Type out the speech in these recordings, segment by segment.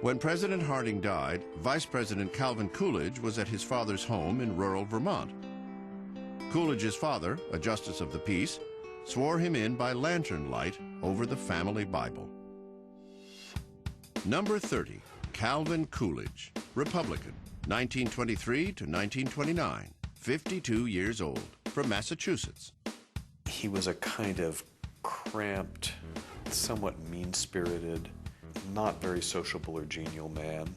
When President Harding died, Vice President Calvin Coolidge was at his father's home in rural Vermont. Coolidge's father, a justice of the peace, swore him in by lantern light over the family Bible. Number 30, Calvin Coolidge, Republican, 1923 to 1929, 52 years old, from Massachusetts. He was a kind of cramped, somewhat mean-spirited, not very sociable or genial man.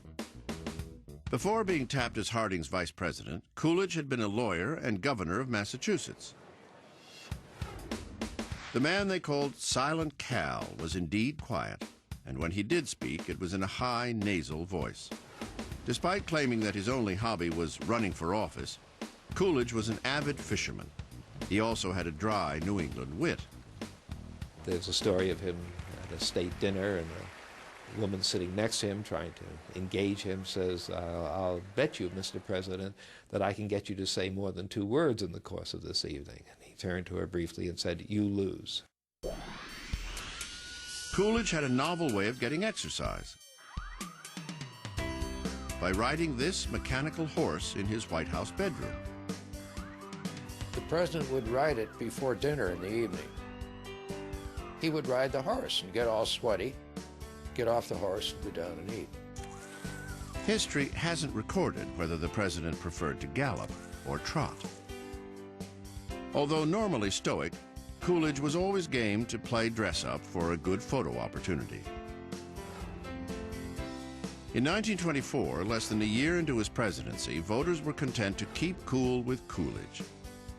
Before being tapped as Harding's vice president, Coolidge had been a lawyer and governor of Massachusetts. The man they called Silent Cal was indeed quiet, and when he did speak, it was in a high, nasal voice. Despite claiming that his only hobby was running for office, Coolidge was an avid fisherman. He also had a dry New England wit. There's a story of him at a state dinner, and a woman sitting next to him trying to engage him says, I'll bet you, Mr. President, that I can get you to say more than 2 words in the course of this evening. And he turned to her briefly and said, "You lose." Coolidge had a novel way of getting exercise. By riding this mechanical horse in his White House bedroom. The president would ride it before dinner in the evening. He would ride the horse and get all sweaty, get off the horse, and go down and eat. History hasn't recorded whether the president preferred to gallop or trot. Although normally stoic, Coolidge was always game to play dress-up for a good photo opportunity. In 1924, less than a year into his presidency, voters were content to keep cool with Coolidge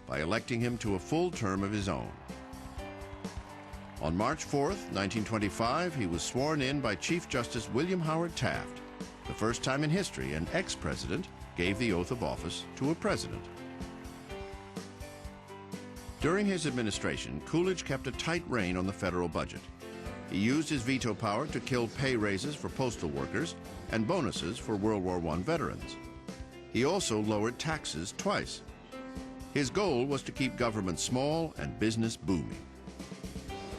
by electing him to a full term of his own. On March 4th, 1925, he was sworn in by Chief Justice William Howard Taft, the first time in history an ex-president gave the oath of office to a president. During his administration, Coolidge kept a tight rein on the federal budget. He used his veto power to kill pay raises for postal workers and bonuses for World War I veterans. He also lowered taxes twice. His goal was to keep government small and business booming.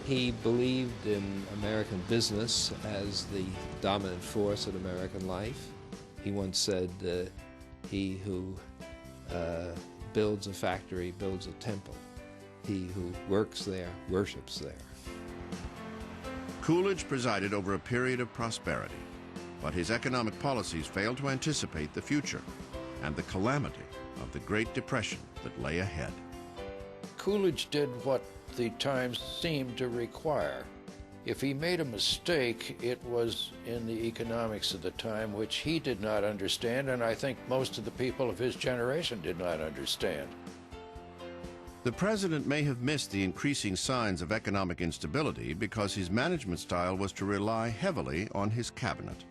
He believed in American business as the dominant force in American life. He once said, he who builds a factory builds a temple. He who works there worships there. Coolidge presided over a period of prosperity, but his economic policies failed to anticipate the future and the calamity of the Great Depression that lay ahead. Coolidge did what the times seemed to require. If he made a mistake, it was in the economics of the time, which he did not understand, and I think most of the people of his generation did not understand. The president may have missed the increasing signs of economic instability because his management style was to rely heavily on his cabinet.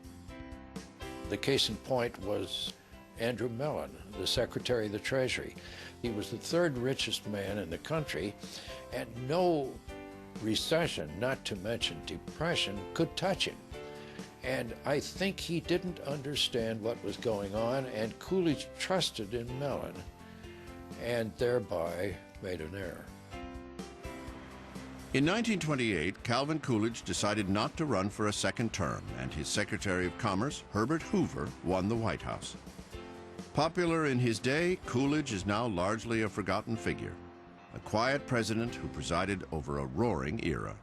The case in point was Andrew Mellon, the Secretary of the Treasury. He was the 3rd richest man in the country, and no recession, not to mention depression, could touch him. And I think he didn't understand what was going on, and Coolidge trusted in Mellon, and thereby made an error. In 1928, Calvin Coolidge decided not to run for a second term, and his Secretary of Commerce, Herbert Hoover, won the White House. Popular in his day, Coolidge is now largely a forgotten figure, a quiet president who presided over a roaring era.